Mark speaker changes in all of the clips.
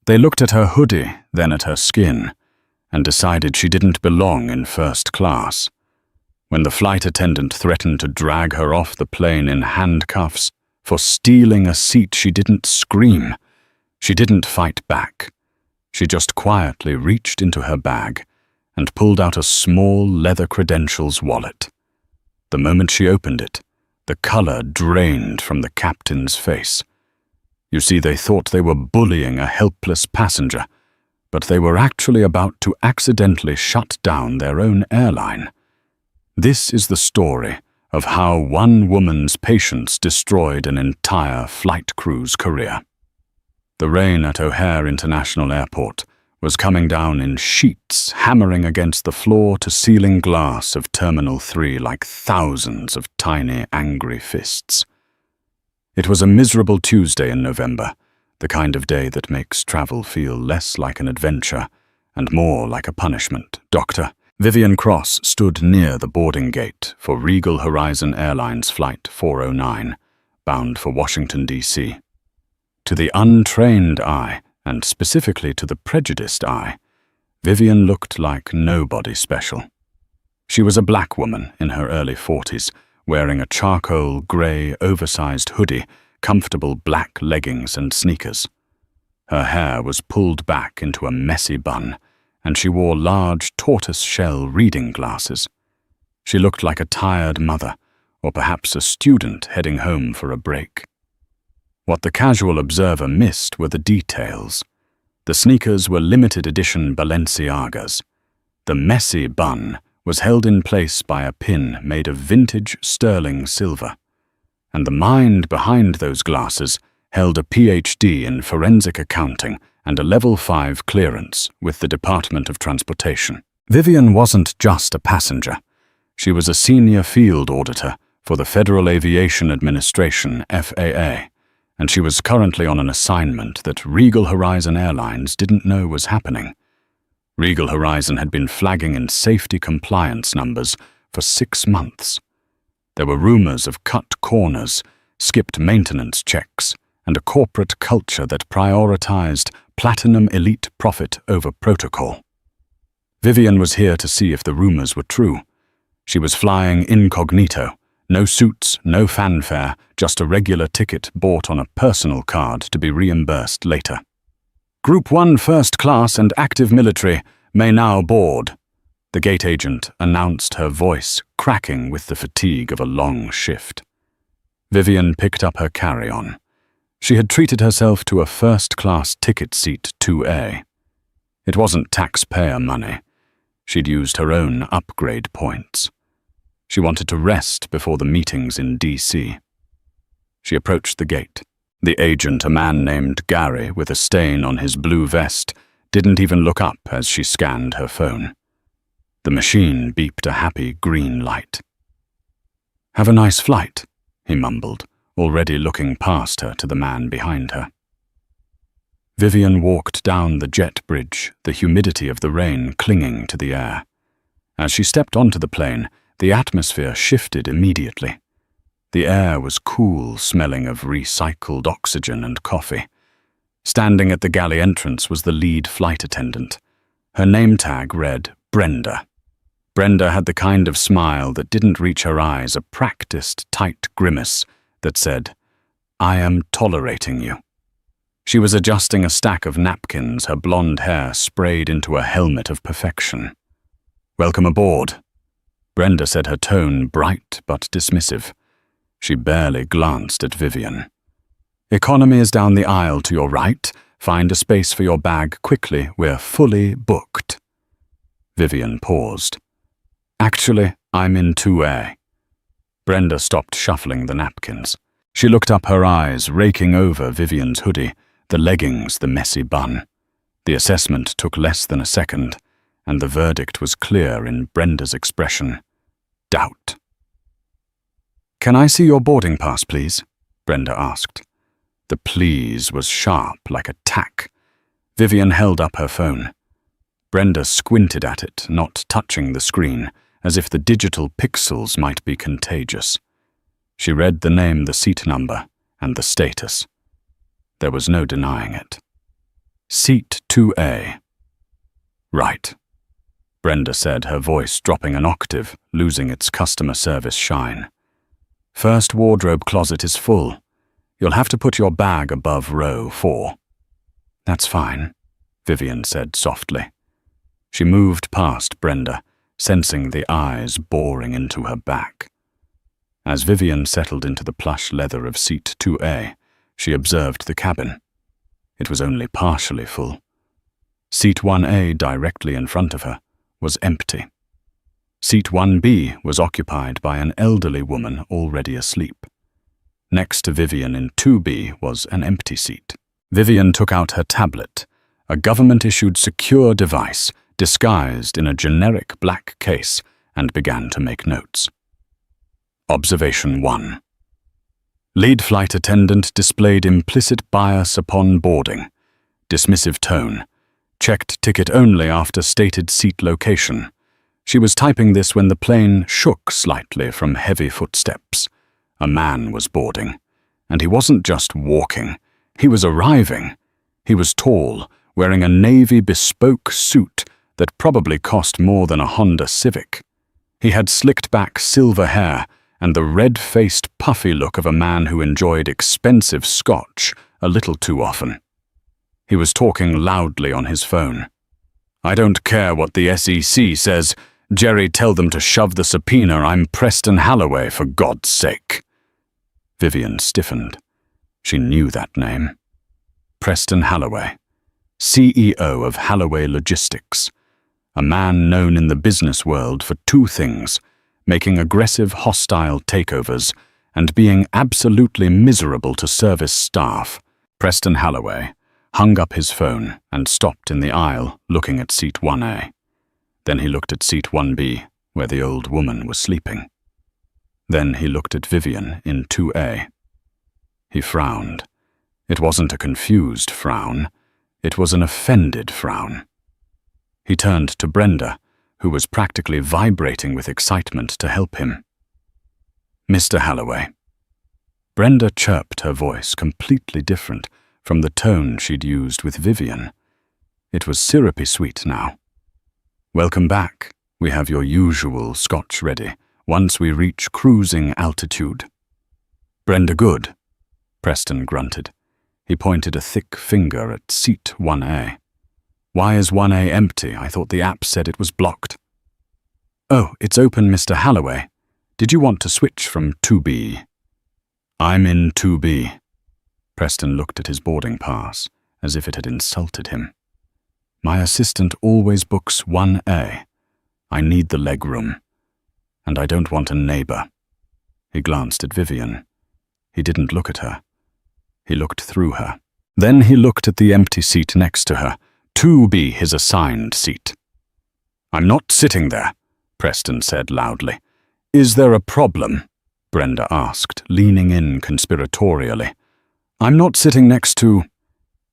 Speaker 1: They looked at her hoodie, then at her skin, and decided she didn't belong in first class. When the flight attendant threatened to drag her off the plane in handcuffs for stealing a seat, she didn't scream. She didn't fight back. She just quietly reached into her bag and pulled out a small leather credentials wallet. The moment she opened it, the color drained from the captain's face. You see, they thought they were bullying a helpless passenger, but they were actually about to accidentally shut down their own airline. This is the story of how one woman's patience destroyed an entire flight crew's career. The rain at O'Hare International Airport was coming down in sheets, hammering against the floor-to-ceiling glass of Terminal 3 like thousands of tiny, angry fists. It was a miserable Tuesday in November, the kind of day that makes travel feel less like an adventure and more like a punishment. Dr. Vivian Cross stood near the boarding gate for Regal Horizon Airlines Flight 409, bound for Washington, D.C. To the untrained eye, and specifically to the prejudiced eye, Vivian looked like nobody special. She was a black woman in her early 40s, wearing a charcoal grey oversized hoodie, comfortable black leggings and sneakers. Her hair was pulled back into a messy bun, and she wore large tortoise-shell reading glasses. She looked like a tired mother, or perhaps a student heading home for a break. What the casual observer missed were the details. The sneakers were limited edition Balenciagas. The messy bun was held in place by a pin made of vintage sterling silver. And the mind behind those glasses held a PhD in forensic accounting and a Level 5 clearance with the Department of Transportation. Vivian wasn't just a passenger. She was a senior field auditor for the Federal Aviation Administration, FAA, and she was currently on an assignment that Regal Horizon Airlines didn't know was happening. Regal Horizon had been flagging in safety compliance numbers for 6 months. There were rumors of cut corners, skipped maintenance checks, and a corporate culture that prioritized platinum elite profit over protocol. Vivian was here to see if the rumors were true. She was flying incognito, no suits, no fanfare, just a regular ticket bought on a personal card to be reimbursed later. Group 1 First Class and Active Military may now board, the gate agent announced, her voice cracking with the fatigue of a long shift. Vivian picked up her carry-on. She had treated herself to a first-class ticket seat 2A. It wasn't taxpayer money. She'd used her own upgrade points. She wanted to rest before the meetings in D.C. She approached the gate. The agent, a man named Gary with a stain on his blue vest, didn't even look up as she scanned her phone. The machine beeped a happy green light. "Have a nice flight," he mumbled, already looking past her to the man behind her. Vivian walked down the jet bridge, the humidity of the rain clinging to the air. As she stepped onto the plane, the atmosphere shifted immediately. The air was cool, smelling of recycled oxygen and coffee. Standing at the galley entrance was the lead flight attendant. Her name tag read Brenda. Brenda had the kind of smile that didn't reach her eyes, a practiced, tight grimace that said, "I am tolerating you." She was adjusting a stack of napkins, her blonde hair sprayed into a helmet of perfection. "Welcome aboard," Brenda said, her tone bright but dismissive. She barely glanced at Vivian. "Economy is down the aisle to your right. Find a space for your bag quickly. We're fully booked." Vivian paused. "Actually, I'm in 2A. Brenda stopped shuffling the napkins. She looked up, her eyes raking over Vivian's hoodie, the leggings, the messy bun. The assessment took less than a second, and the verdict was clear in Brenda's expression: doubt. "Can I see your boarding pass, please?" Brenda asked. The please was sharp, like a tack. Vivian held up her phone. Brenda squinted at it, not touching the screen, as if the digital pixels might be contagious. She read the name, the seat number, and the status. There was no denying it. Seat 2A. Right, Brenda said, her voice dropping an octave, losing its customer service shine. First wardrobe closet is full. You'll have to put your bag above row 4. That's fine, Vivian said softly. She moved past Brenda, sensing the eyes boring into her back. As Vivian settled into the plush leather of seat 2A, she observed the cabin. It was only partially full. Seat 1A, directly in front of her, was empty. Seat 1B was occupied by an elderly woman already asleep. Next to Vivian in 2B was an empty seat. Vivian took out her tablet, a government-issued secure device disguised in a generic black case, and began to make notes. Observation 1. Lead flight attendant displayed implicit bias upon boarding. Dismissive tone. Checked ticket only after stated seat location. She was typing this when the plane shook slightly from heavy footsteps. A man was boarding. And he wasn't just walking. He was arriving. He was tall, wearing a navy bespoke suit that probably cost more than a Honda Civic. He had slicked back silver hair and the red-faced, puffy look of a man who enjoyed expensive scotch a little too often. He was talking loudly on his phone. "I don't care what the SEC says. Jerry, tell them to shove the subpoena. I'm Preston Halloway, for God's sake." Vivian stiffened. She knew that name. Preston Halloway, CEO of Halloway Logistics. A man known in the business world for 2 things: making aggressive, hostile takeovers and being absolutely miserable to service staff. Preston Halloway hung up his phone and stopped in the aisle, looking at seat 1A. Then he looked at seat 1B, where the old woman was sleeping. Then he looked at Vivian in 2A. He frowned. It wasn't a confused frown. It was an offended frown. He turned to Brenda, who was practically vibrating with excitement, to help him. "Mr. Halloway." Brenda chirped, her voice completely different from the tone she'd used with Vivian. It was syrupy sweet now. "Welcome back. We have your usual scotch ready once we reach cruising altitude." "Brenda, good," Preston grunted. He pointed a thick finger at seat 1A. "Why is 1A empty? I thought the app said it was blocked." "Oh, it's open, Mr. Halloway. Did you want to switch from 2B? "I'm in 2B. Preston looked at his boarding pass, as if it had insulted him. "My assistant always books 1A. I need the legroom. And I don't want a neighbor." He glanced at Vivian. He didn't look at her. He looked through her. Then he looked at the empty seat next to her, 2B, his assigned seat. "I'm not sitting there," Preston said loudly. "Is there a problem?" Brenda asked, leaning in conspiratorially. "I'm not sitting next to—"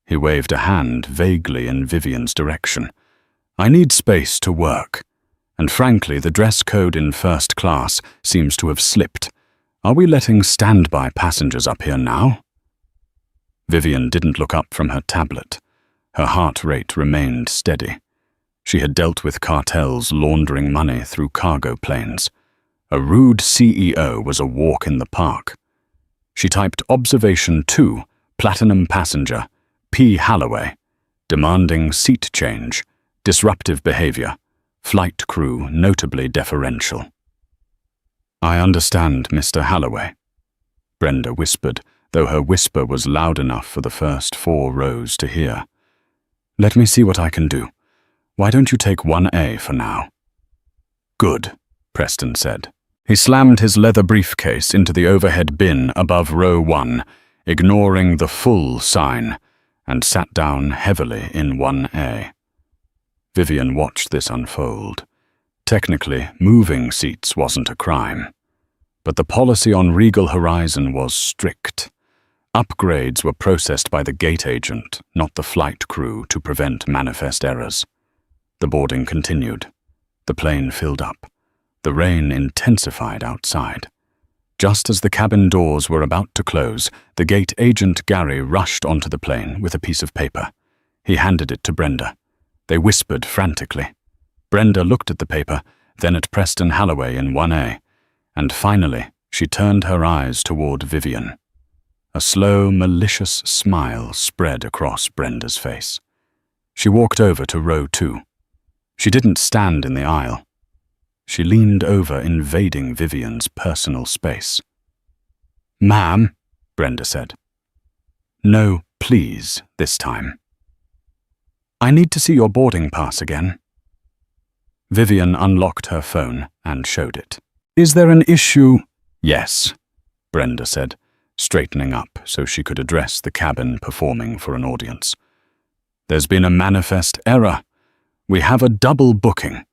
Speaker 1: He waved a hand vaguely in Vivian's direction. "I need space to work. And frankly, the dress code in first class seems to have slipped. Are we letting standby passengers up here now?" Vivian didn't look up from her tablet. Her heart rate remained steady. She had dealt with cartels laundering money through cargo planes. A rude CEO was a walk in the park. She typed Observation 2, Platinum Passenger, P. Halloway, demanding seat change, disruptive behavior, flight crew notably deferential. "I understand, Mr. Halloway," Brenda whispered, though her whisper was loud enough for the first 4 rows to hear. "Let me see what I can do. Why don't you take 1A for now?" "Good," Preston said. He slammed his leather briefcase into the overhead bin above row 1, ignoring the full sign, and sat down heavily in 1A. Vivian watched this unfold. Technically, moving seats wasn't a crime. But the policy on Regal Horizon was strict. Upgrades were processed by the gate agent, not the flight crew, to prevent manifest errors. The boarding continued. The plane filled up. The rain intensified outside. Just as the cabin doors were about to close, the gate agent Gary rushed onto the plane with a piece of paper. He handed it to Brenda. They whispered frantically. Brenda looked at the paper, then at Preston Halloway in 1A, and finally she turned her eyes toward Vivian. A slow, malicious smile spread across Brenda's face. She walked over to row 2. She didn't stand in the aisle. She leaned over, invading Vivian's personal space. "Ma'am," Brenda said. "No, please, this time." "I need to see your boarding pass again." Vivian unlocked her phone and showed it. "Is there an issue?" "Yes," Brenda said, straightening up so she could address the cabin performing for an audience. "There's been a manifest error. We have a double booking.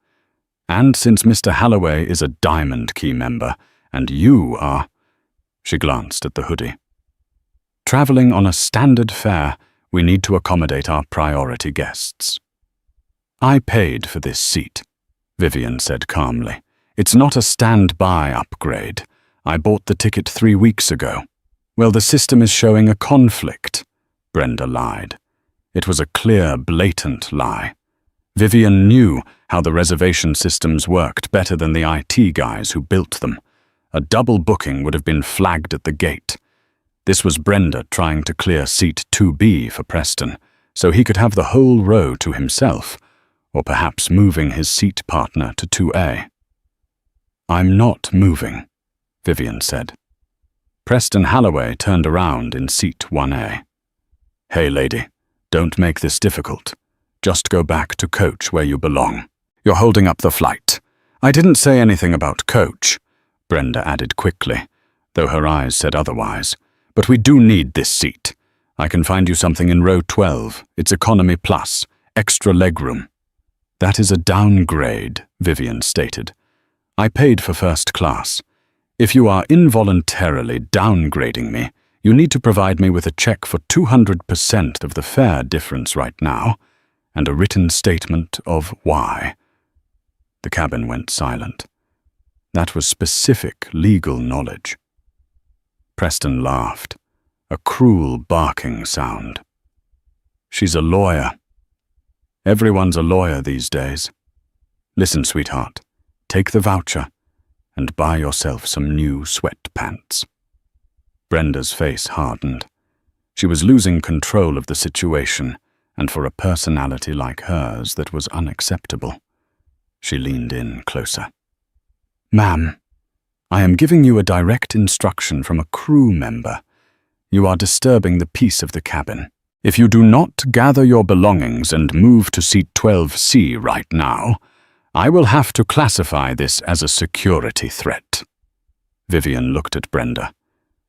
Speaker 1: And since Mr. Halloway is a Diamond Key member, and you are—" She glanced at the hoodie. "Traveling on a standard fare, we need to accommodate our priority guests." "I paid for this seat," Vivian said calmly. "It's not a standby upgrade. I bought the ticket 3 weeks ago." "Well, the system is showing a conflict," Brenda lied. It was a clear, blatant lie. Vivian knew how the reservation systems worked better than the IT guys who built them. A double booking would have been flagged at the gate. This was Brenda trying to clear seat 2B for Preston, so he could have the whole row to himself, or perhaps moving his seat partner to 2A. "I'm not moving," Vivian said. Preston Halloway turned around in seat 1A. "Hey, lady, don't make this difficult. Just go back to coach where you belong. You're holding up the flight." "I didn't say anything about coach," Brenda added quickly, though her eyes said otherwise. "But we do need this seat. I can find you something in row 12. It's economy plus, extra legroom." "That is a downgrade," Vivian stated. "I paid for first class. If you are involuntarily downgrading me, you need to provide me with a check for 200% of the fare difference right now, and a written statement of why." The cabin went silent. That was specific legal knowledge. Preston laughed, a cruel barking sound. "She's a lawyer. Everyone's a lawyer these days. Listen, sweetheart, take the voucher and buy yourself some new sweatpants." Brenda's face hardened. She was losing control of the situation, and for a personality like hers, that was unacceptable. She leaned in closer. "Ma'am, I am giving you a direct instruction from a crew member. You are disturbing the peace of the cabin. If you do not gather your belongings and move to seat 12C right now, I will have to classify this as a security threat." Vivian looked at Brenda.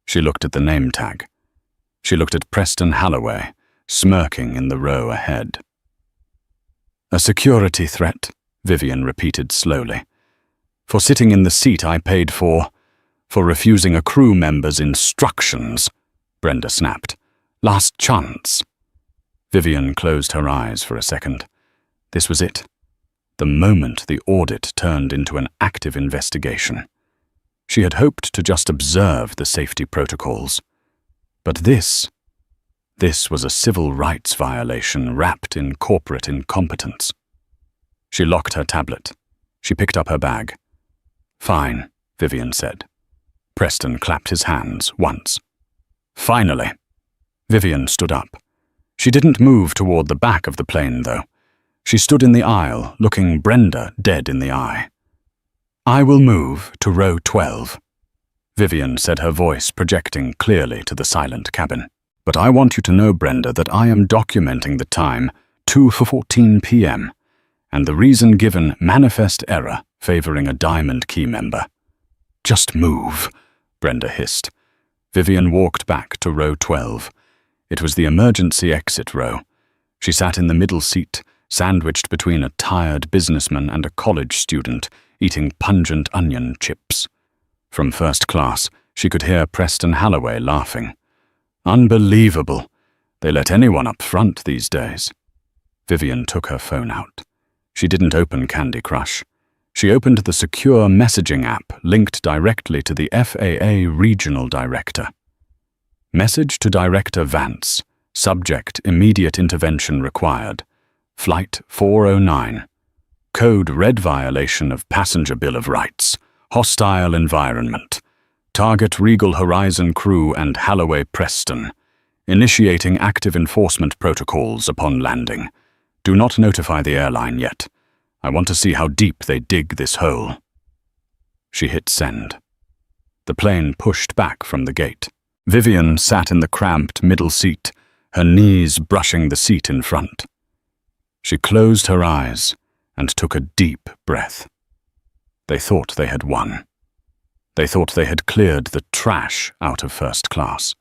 Speaker 1: She looked at the name tag. She looked at Preston Halloway, smirking in the row ahead. "A security threat," Vivian repeated slowly. "For sitting in the seat I paid for refusing a crew member's instructions," Brenda snapped. "Last chance." Vivian closed her eyes for a second. This was it. The moment the audit turned into an active investigation. She had hoped to just observe the safety protocols. But this was a civil rights violation wrapped in corporate incompetence. She locked her tablet. She picked up her bag. "Fine," Vivian said. Preston clapped his hands once. "Finally." Vivian stood up. She didn't move toward the back of the plane, though. She stood in the aisle, looking Brenda dead in the eye. "I will move to row 12, Vivian said, her voice projecting clearly to the silent cabin. "But I want you to know, Brenda, that I am documenting the time, 2:14 p.m., and the reason given, manifest error, favoring a Diamond Key member." "Just move," Brenda hissed. Vivian walked back to row 12. It was the emergency exit row. She sat in the middle seat, sandwiched between a tired businessman and a college student, eating pungent onion chips. From first class, she could hear Preston Halloway laughing. Unbelievable. They let anyone up front these days. Vivian took her phone out. She didn't open Candy Crush. She opened the secure messaging app linked directly to the FAA regional director. "Message to Director Vance. Subject: immediate intervention required. Flight 409. Code: red violation of Passenger Bill of Rights. Hostile environment. Target: Regal Horizon crew and Halloway Preston. Initiating active enforcement protocols upon landing. Do not notify the airline yet. I want to see how deep they dig this hole. She hit send. The plane pushed back from the gate. Vivian sat in the cramped middle seat, her knees brushing the seat in front. She closed her eyes and took a deep breath. They thought they had won. They thought they had cleared the trash out of first class.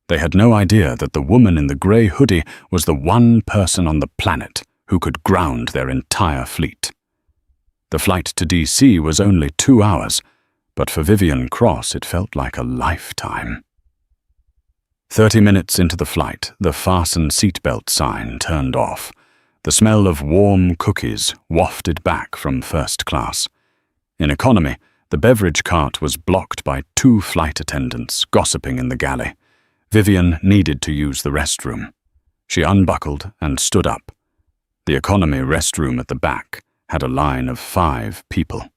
Speaker 1: They had no idea that the woman in the grey hoodie was the one person on the planet who could ground their entire fleet. The flight to DC was only 2 hours, but for Vivian Cross it felt like a lifetime. 30 minutes into the flight, the fasten seatbelt sign turned off. The smell of warm cookies wafted back from first class. In economy, the beverage cart was blocked by 2 flight attendants gossiping in the galley. Vivian needed to use the restroom. She unbuckled and stood up. The economy restroom at the back had a line of 5 people.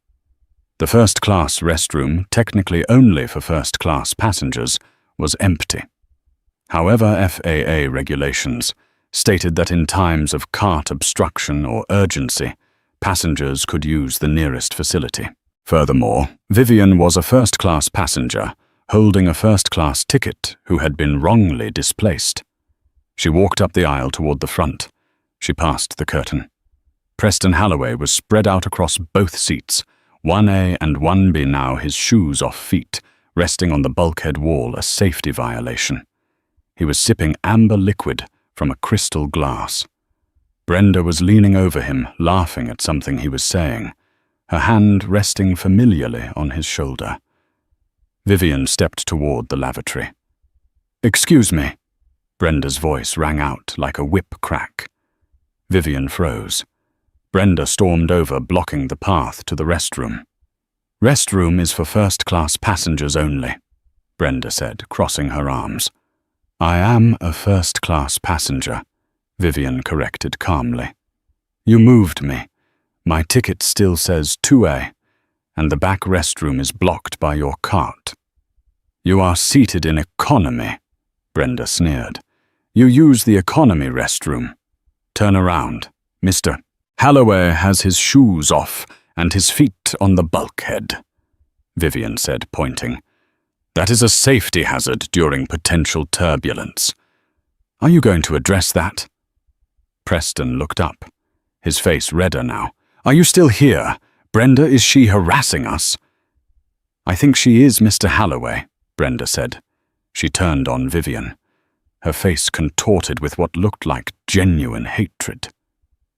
Speaker 1: The first-class restroom, technically only for first-class passengers, was empty. However, FAA regulations stated that in times of cart obstruction or urgency, passengers could use the nearest facility. Furthermore, Vivian was a first-class passenger holding a first-class ticket who had been wrongly displaced. She walked up the aisle toward the front. She passed the curtain. Preston Halloway was spread out across both seats, 1A and 1B now, his shoes off feet, resting on the bulkhead wall, a safety violation. He was sipping amber liquid from a crystal glass. Brenda was leaning over him, laughing at something he was saying, her hand resting familiarly on his shoulder. Vivian stepped toward the lavatory. "Excuse me." Brenda's voice rang out like a whip crack. Vivian froze. Brenda stormed over, blocking the path to the restroom. "Restroom is for first-class passengers only," Brenda said, crossing her arms. "I am a first-class passenger," Vivian corrected calmly. "You moved me. My ticket still says 2A, and the back restroom is blocked by your cart." "You are seated in economy," Brenda sneered. "You use the economy restroom. Turn around, Mr. Halloway has his shoes off and his feet on the bulkhead," Vivian said, pointing. "That is a safety hazard during potential turbulence. Are you going to address that?" Preston looked up, his face redder now. "Are you still here? Brenda, is she harassing us?" "I think she is, Mr. Halloway," Brenda said. She turned on Vivian, her face contorted with what looked like genuine hatred.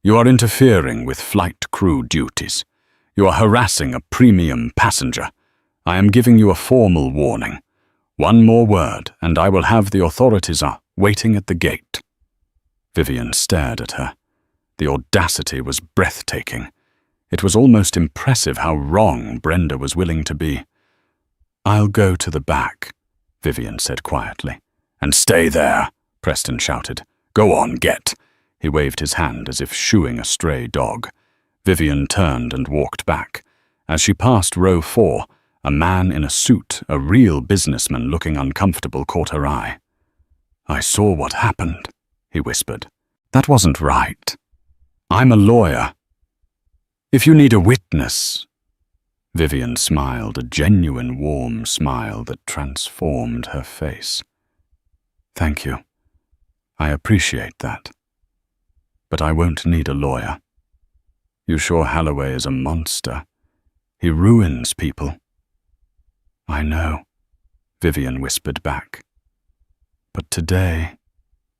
Speaker 1: "You are interfering with flight crew duties. You are harassing a premium passenger. I am giving you a formal warning. One more word, and I will have the authorities waiting at the gate." Vivian stared at her. The audacity was breathtaking. It was almost impressive how wrong Brenda was willing to be. "I'll go to the back," Vivian said quietly. "And stay there," Preston shouted. "Go on, get." He waved his hand as if shooing a stray dog. Vivian turned and walked back. As she passed row 4, a man in a suit, a real businessman looking uncomfortable, caught her eye. "I saw what happened," he whispered. "That wasn't right. I'm a lawyer. If you need a witness—" Vivian smiled, a genuine warm smile that transformed her face. "Thank you. I appreciate that. But I won't need a lawyer. You sure Halloway is a monster? He ruins people." "I know," Vivian whispered back. "But today,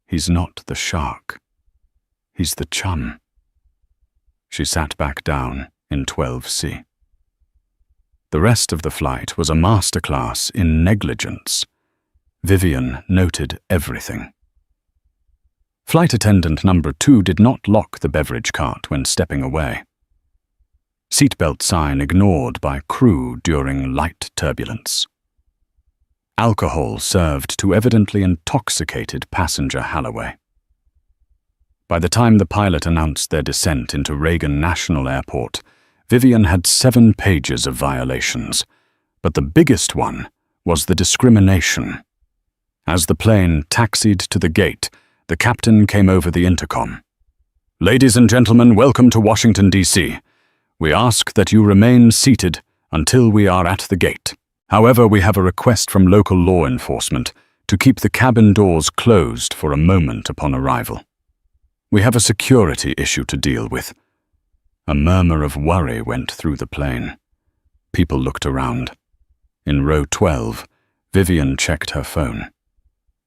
Speaker 1: he's not the shark. He's the chum." She sat back down in 12C. The rest of the flight was a masterclass in negligence. Vivian noted everything. Flight attendant number 2 did not lock the beverage cart when stepping away. Seatbelt sign ignored by crew during light turbulence. Alcohol served to evidently intoxicated passenger Holloway. By the time the pilot announced their descent into Reagan National Airport, Vivian had 7 pages of violations, but the biggest one was the discrimination. As the plane taxied to the gate, the captain came over the intercom. "Ladies and gentlemen, welcome to Washington, D.C. We ask that you remain seated until we are at the gate. However, we have a request from local law enforcement to keep the cabin doors closed for a moment upon arrival. We have a security issue to deal with." A murmur of worry went through the plane. People looked around. In row 12, Vivian checked her phone.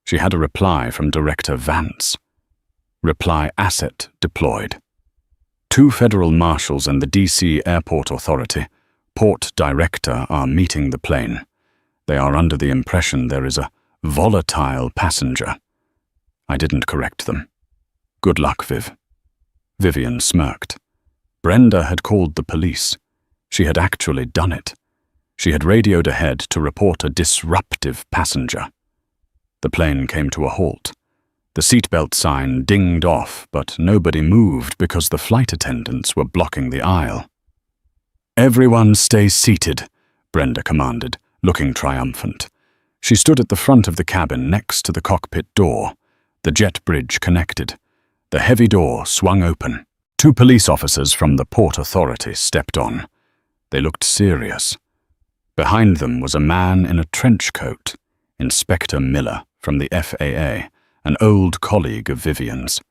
Speaker 1: She had a reply from Director Vance. Reply asset deployed. 2 federal marshals and the D.C. Airport Authority, Port Director, are meeting the plane. They are under the impression there is a volatile passenger. I didn't correct them. Good luck, Viv. Vivian smirked. Brenda had called the police. She had actually done it. She had radioed ahead to report a disruptive passenger. The plane came to a halt. The seatbelt sign dinged off, but nobody moved because the flight attendants were blocking the aisle. "Everyone stay seated," Brenda commanded, looking triumphant. She stood at the front of the cabin next to the cockpit door. The jet bridge connected. The heavy door swung open. 2 police officers from the Port Authority stepped on. They looked serious. Behind them was a man in a trench coat, Inspector Miller from the FAA, an old colleague of Vivian's.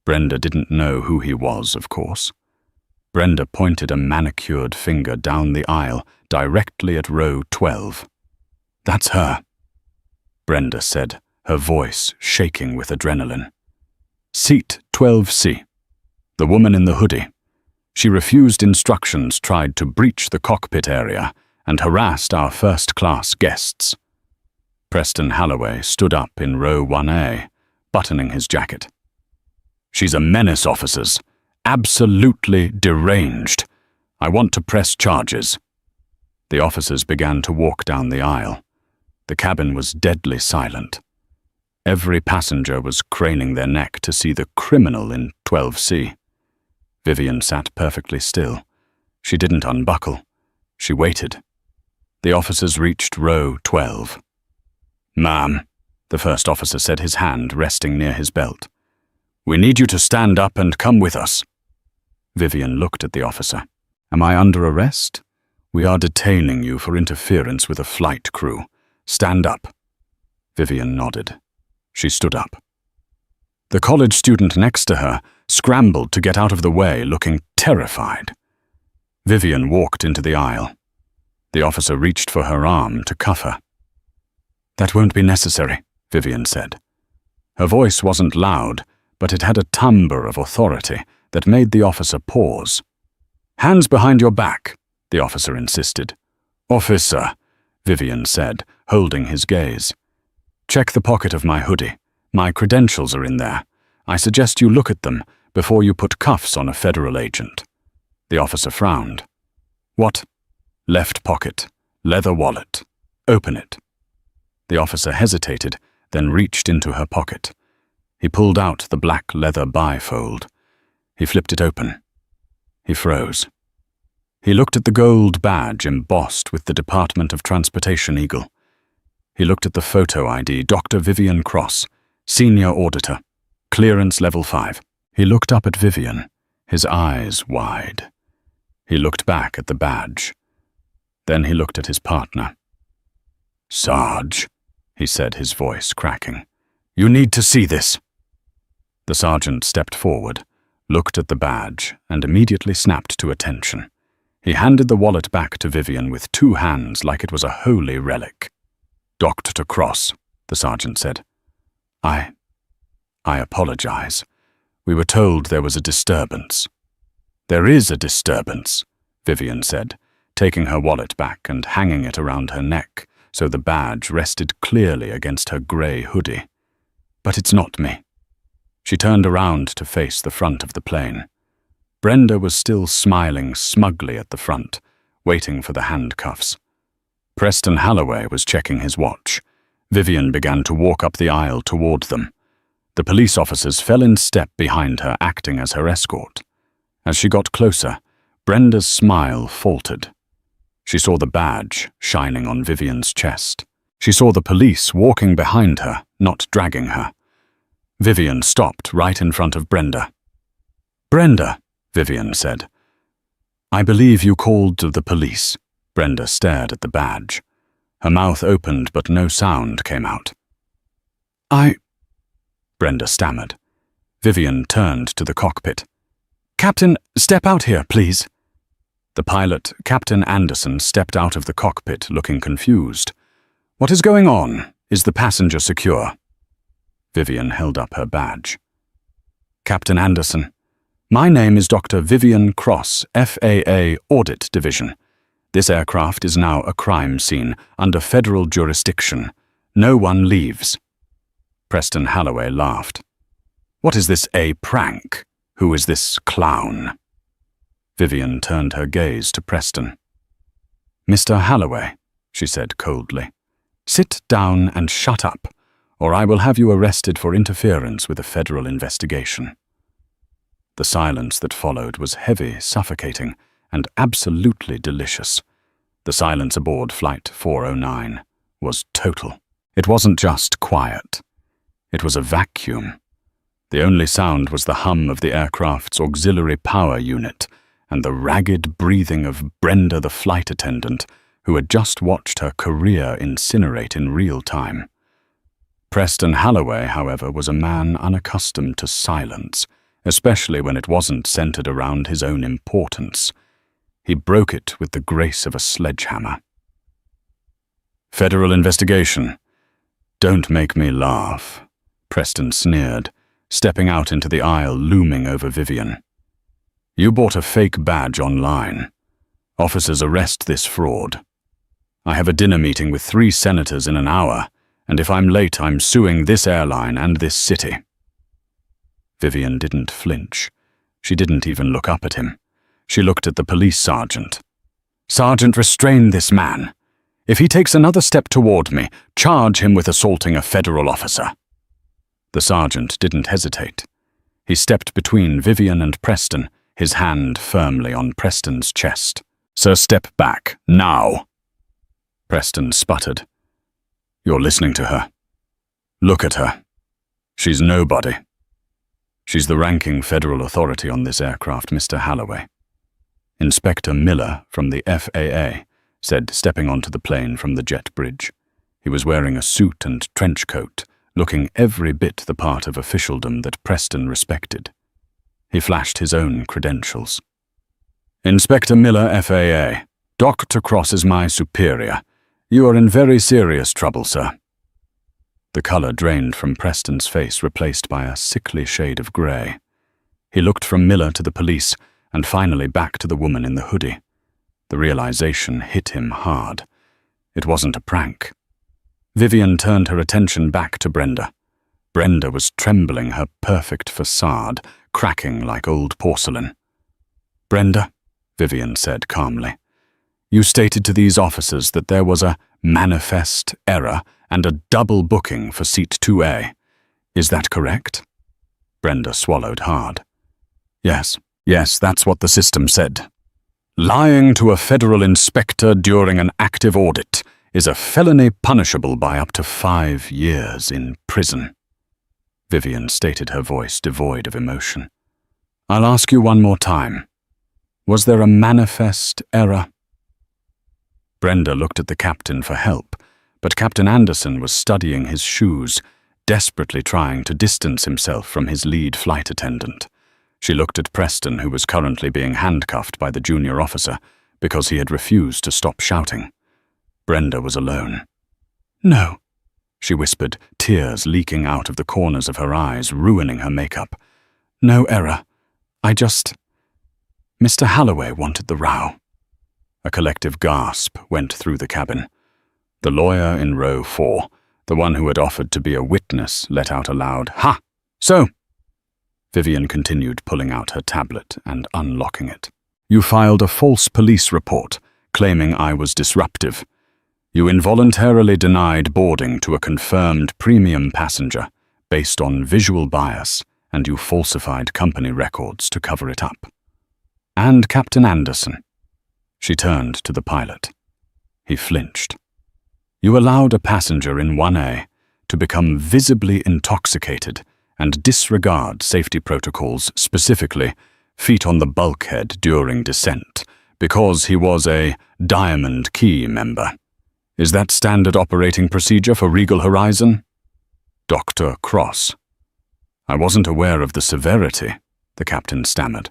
Speaker 1: Brenda didn't know who he was, of course. Brenda pointed a manicured finger down the aisle, directly at row 12. "That's her," Brenda said, her voice shaking with adrenaline. "Seat 12C. The woman in the hoodie. She refused instructions, tried to breach the cockpit area, and harassed our first-class guests." Preston Holloway stood up in row 1A, buttoning his jacket. "She's a menace, officers. Absolutely deranged. I want to press charges." The officers began to walk down the aisle. The cabin was deadly silent. Every passenger was craning their neck to see the criminal in 12C. Vivian sat perfectly still. She didn't unbuckle. She waited. The officers reached row 12. "Ma'am," the first officer said, his hand resting near his belt. "We need you to stand up and come with us." Vivian looked at the officer. "Am I under arrest? We are detaining you for interference with a flight crew. Stand up." Vivian nodded. She stood up. The college student next to her scrambled to get out of the way, looking terrified. Vivian walked into the aisle. The officer reached for her arm to cuff her. "That won't be necessary," Vivian said. Her voice wasn't loud, but it had a timbre of authority that made the officer pause. "Hands behind your back," the officer insisted. "Officer," Vivian said, holding his gaze. "Check the pocket of my hoodie. My credentials are in there. I suggest you look at them before you put cuffs on a federal agent." The officer frowned. "What?" "Left pocket. Leather wallet. Open it." The officer hesitated, then reached into her pocket. He pulled out the black leather bifold. He flipped it open. He froze. He looked at the gold badge embossed with the Department of Transportation eagle. He looked at the photo ID, Dr. Vivian Cross, Senior Auditor, Clearance Level 5. He looked up at Vivian, his eyes wide. He looked back at the badge. Then he looked at his partner. "Sarge," he said, his voice cracking. "You need to see this." The sergeant stepped forward, looked at the badge, and immediately snapped to attention. He handed the wallet back to Vivian with 2 hands like it was a holy relic. "Dr. Cross," the sergeant said. I apologize. We were told there was a disturbance." "There is a disturbance," Vivian said, taking her wallet back and hanging it around her neck so the badge rested clearly against her grey hoodie. "But it's not me." She turned around to face the front of the plane. Brenda was still smiling smugly at the front, waiting for the handcuffs. Preston Holloway was checking his watch. Vivian began to walk up the aisle toward them. The police officers fell in step behind her, acting as her escort. As she got closer, Brenda's smile faltered. She saw the badge shining on Vivian's chest. She saw the police walking behind her, not dragging her. Vivian stopped right in front of Brenda. "Brenda," Vivian said. "I believe you called the police." Brenda stared at the badge. Her mouth opened, but no sound came out. Brenda stammered. Vivian turned to the cockpit. "Captain, step out here, please." The pilot, Captain Anderson, stepped out of the cockpit looking confused. "What is going on? Is the passenger secure?" Vivian held up her badge. "Captain Anderson, my name is Dr. Vivian Cross, FAA Audit Division. This aircraft is now a crime scene under federal jurisdiction. No one leaves." Preston Halloway laughed. "What is this, a prank? Who is this clown?" Vivian turned her gaze to Preston. "Mr. Halloway," she said coldly, "sit down and shut up, or I will have you arrested for interference with a federal investigation." The silence that followed was heavy, suffocating, and absolutely delicious. The silence aboard Flight 409 was total. It wasn't just quiet. It was a vacuum. The only sound was the hum of the aircraft's auxiliary power unit and the ragged breathing of Brenda, the flight attendant, who had just watched her career incinerate in real time. Preston Halloway, however, was a man unaccustomed to silence, especially when it wasn't centered around his own importance. He broke it with the grace of a sledgehammer. "Federal investigation. Don't make me laugh," Preston sneered, stepping out into the aisle looming over Vivian. "You bought a fake badge online. Officers, arrest this fraud. I have a dinner meeting with 3 senators in an hour, and if I'm late, I'm suing this airline and this city." Vivian didn't flinch. She didn't even look up at him. She looked at the police sergeant. "Sergeant, restrain this man. If he takes another step toward me, charge him with assaulting a federal officer." The sergeant didn't hesitate. He stepped between Vivian and Preston, his hand firmly on Preston's chest. "Sir, step back, now." Preston sputtered. "You're listening to her. Look at her. She's nobody. She's the ranking federal authority on this aircraft, Mr. Halloway." Inspector Miller from the FAA said, stepping onto the plane from the jet bridge. He was wearing a suit and trench coat, looking every bit the part of officialdom that Preston respected. He flashed his own credentials. "Inspector Miller, FAA. Dr. Cross is my superior. You are in very serious trouble, sir." The color drained from Preston's face, replaced by a sickly shade of grey. He looked from Miller to the police, and finally back to the woman in the hoodie. The realization hit him hard. It wasn't a prank. Vivian turned her attention back to Brenda. Brenda was trembling, her perfect facade cracking like old porcelain. "Brenda," Vivian said calmly, "you stated to these officers that there was a manifest error and a double booking for seat 2A. Is that correct?" Brenda swallowed hard. Yes, that's what the system said. Lying to a federal inspector during an active audit is a felony punishable by up to 5 years in prison." Vivian stated, her voice devoid of emotion. "I'll ask you one more time. Was there a manifest error?" Brenda looked at the captain for help, but Captain Anderson was studying his shoes, desperately trying to distance himself from his lead flight attendant. She looked at Preston, who was currently being handcuffed by the junior officer because he had refused to stop shouting. Brenda was alone. "No," she whispered, tears leaking out of the corners of her eyes, ruining her makeup. "No error. Mr. Halloway wanted the row." A collective gasp went through the cabin. The lawyer in row 4, the one who had offered to be a witness, let out a loud, "Ha! So!" Vivian continued, pulling out her tablet and unlocking it. "You filed a false police report, claiming I was disruptive. You involuntarily denied boarding to a confirmed premium passenger based on visual bias, and you falsified company records to cover it up. And Captain Anderson. She turned to the pilot. He flinched. You allowed a passenger in 1A to become visibly intoxicated and disregard safety protocols, specifically feet on the bulkhead during descent, because he was a Diamond Key member. Is that standard operating procedure for Regal Horizon? Dr. Cross. I wasn't aware of the severity, the captain stammered.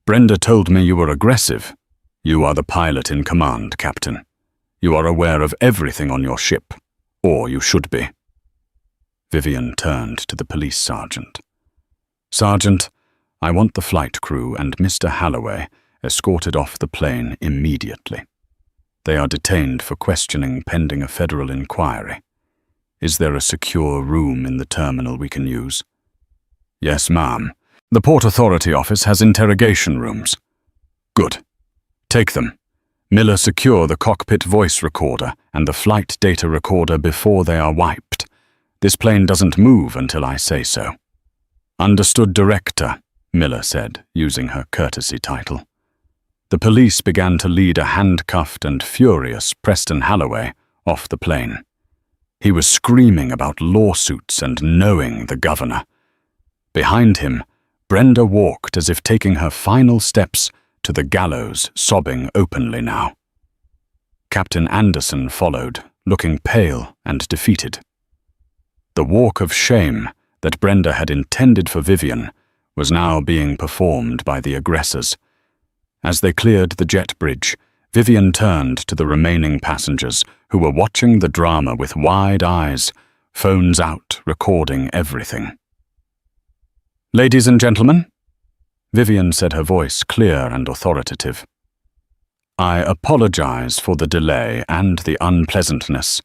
Speaker 1: Brenda told me you were aggressive. You are the pilot in command, Captain. You are aware of everything on your ship, or you should be. Vivian turned to the police sergeant. Sergeant, I want the flight crew and Mr. Halloway escorted off the plane immediately. They are detained for questioning pending a federal inquiry. Is there a secure room in the terminal we can use? Yes, ma'am. The Port Authority office has interrogation rooms. Good. Take them. Miller, secure the cockpit voice recorder and the flight data recorder before they are wiped. This plane doesn't move until I say so. Understood, Director, Miller said, using her courtesy title. The police began to lead a handcuffed and furious Preston Halloway off the plane. He was screaming about lawsuits and knowing the governor. Behind him, Brenda walked as if taking her final steps to the gallows, sobbing openly now. Captain Anderson followed, looking pale and defeated. The walk of shame that Brenda had intended for Vivian was now being performed by the aggressors. As they cleared the jet bridge, Vivian turned to the remaining passengers who were watching the drama with wide eyes, phones out, recording everything. Ladies and gentlemen, Vivian said, her voice clear and authoritative. I apologize for the delay and the unpleasantness.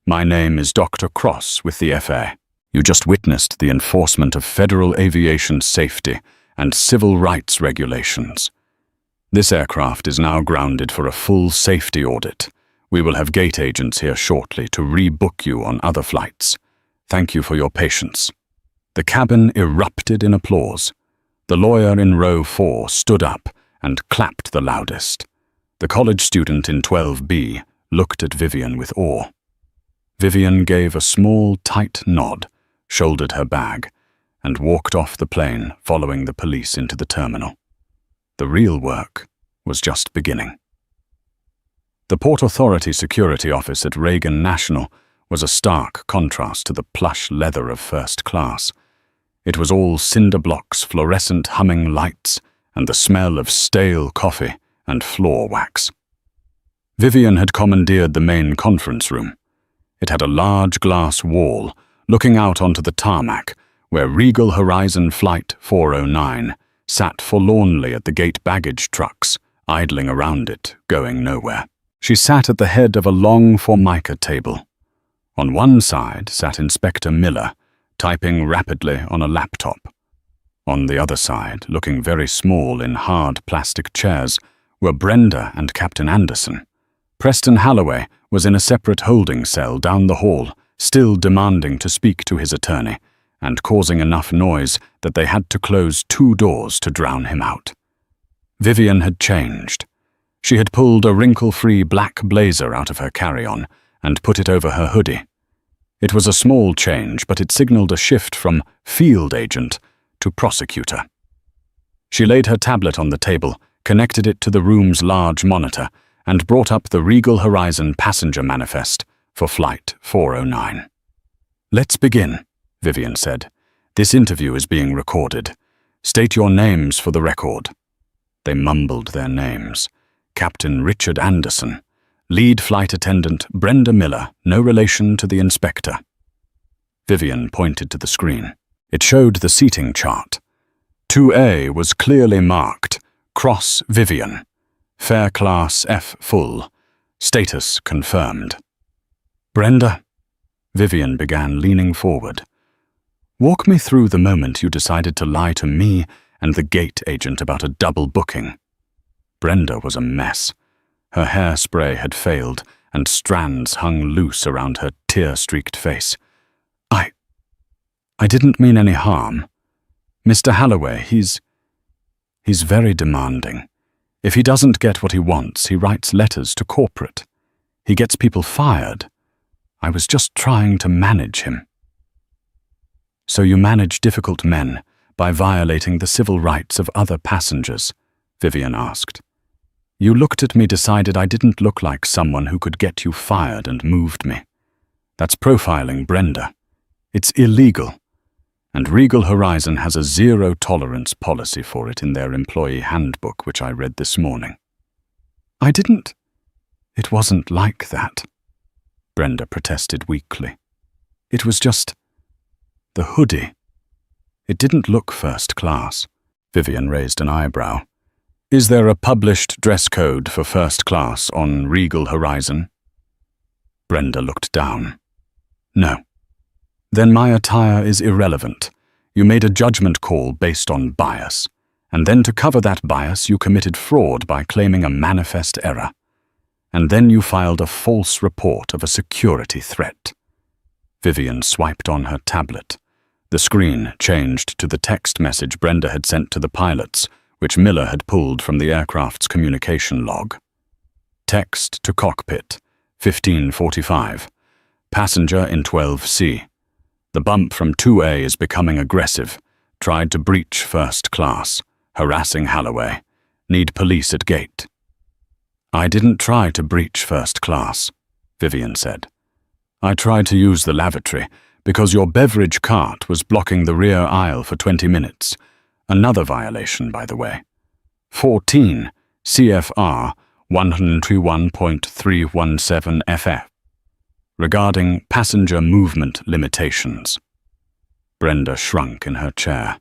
Speaker 1: My name is Dr. Cross with the FA. You just witnessed the enforcement of federal aviation safety and civil rights regulations. This aircraft is now grounded for a full safety audit. We will have gate agents here shortly to rebook you on other flights. Thank you for your patience. The cabin erupted in applause. The lawyer in row 4 stood up and clapped the loudest. The college student in 12B looked at Vivian with awe. Vivian gave a small, tight nod, shouldered her bag, and walked off the plane, following the police into the terminal. The real work was just beginning. The Port Authority security office at Reagan National was a stark contrast to the plush leather of first class. It was all cinder blocks, fluorescent humming lights, and the smell of stale coffee and floor wax. Vivian had commandeered the main conference room. It had a large glass wall looking out onto the tarmac, where Regal Horizon Flight 409 sat forlornly at the gate baggage trucks, idling around it, going nowhere. She sat at the head of a long formica table. On one side sat Inspector Miller, typing rapidly on a laptop. On the other side, looking very small in hard plastic chairs, were Brenda and Captain Anderson. Preston Halloway was in a separate holding cell down the hall, still demanding to speak to his attorney, and causing enough noise that they had to close 2 doors to drown him out. Vivian had changed. She had pulled a wrinkle-free black blazer out of her carry-on and put it over her hoodie. It was a small change, but it signaled a shift from field agent to prosecutor. She laid her tablet on the table, connected it to the room's large monitor, and brought up the Regal Horizon passenger manifest for Flight 409. Let's begin, Vivian said. This interview is being recorded. State your names for the record. They mumbled their names. Captain Richard Anderson. Lead flight attendant Brenda Miller, no relation to the inspector. Vivian pointed to the screen. It showed the seating chart. 2A was clearly marked, Cross Vivian. Fare class F full. Status confirmed. Brenda, Vivian began, leaning forward. Walk me through the moment you decided to lie to me and the gate agent about a double booking. Brenda was a mess. Her hairspray had failed, and strands hung loose around her tear-streaked face. I didn't mean any harm. Mr. Halloway, he's very demanding. If he doesn't get what he wants, he writes letters to corporate. He gets people fired. I was just trying to manage him." "So you manage difficult men by violating the civil rights of other passengers?" Vivian asked. "You looked at me, decided I didn't look like someone who could get you fired, and moved me. That's profiling, Brenda. It's illegal. And Regal Horizon has a zero-tolerance policy for it in their employee handbook, which I read this morning." It wasn't like that," Brenda protested weakly. "It was just the hoodie. It didn't look first class." Vivian raised an eyebrow. "Is there a published dress code for first class on Regal Horizon?" Brenda looked down. "No." "Then my attire is irrelevant. You made a judgment call based on bias, and then to cover that bias you committed fraud by claiming a manifest error. And then you filed a false report of a security threat." Vivian swiped on her tablet. The screen changed to the text message Brenda had sent to the pilots, which Miller had pulled from the aircraft's communication log. "Text to cockpit, 15:45. Passenger in 12C. The bump from 2A is becoming aggressive. Tried to breach first class. Harassing Halloway. Need police at gate." "I didn't try to breach first class," Vivian said. "I tried to use the lavatory because your beverage cart was blocking the rear aisle for 20 minutes. Another violation, by the way. 14 CFR 121.317 FF. Regarding passenger movement limitations." Brenda shrunk in her chair.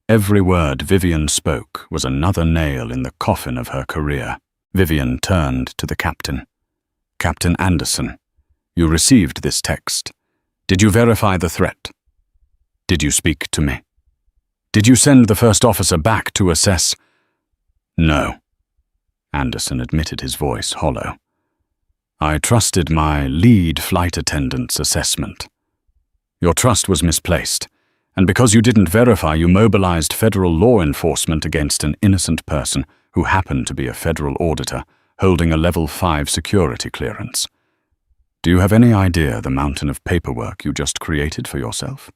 Speaker 1: Every word Vivian spoke was another nail in the coffin of her career. Vivian turned to the captain. "Captain Anderson, you received this text. Did you verify the threat? Did you speak to me? Did you send the first officer back to assess?" "No." Anderson admitted, his voice hollow. "I trusted my lead flight attendant's assessment. Your trust was misplaced, and because you didn't verify, you mobilized federal law enforcement against an innocent person who happened to be a federal auditor holding a level 5 security clearance. Do you have any idea the mountain of paperwork you just created for yourself?"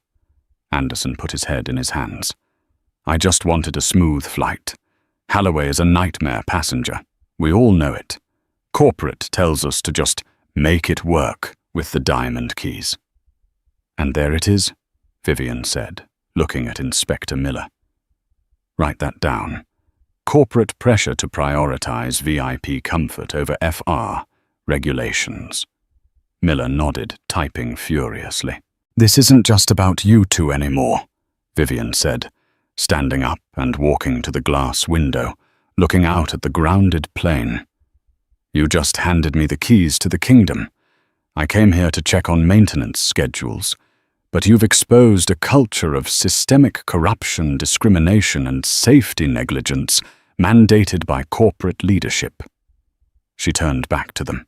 Speaker 1: Anderson put his head in his hands. "I just wanted a smooth flight. Halloway is a nightmare passenger. We all know it. Corporate tells us to just make it work with the diamond keys." "And there it is," Vivian said, looking at Inspector Miller. "Write that down. Corporate pressure to prioritize VIP comfort over FR regulations." Miller nodded, typing furiously. "This isn't just about you two anymore," Vivian said, standing up and walking to the glass window, looking out at the grounded plane. "You just handed me the keys to the kingdom. I came here to check on maintenance schedules, but you've exposed a culture of systemic corruption, discrimination, and safety negligence mandated by corporate leadership." She turned back to them.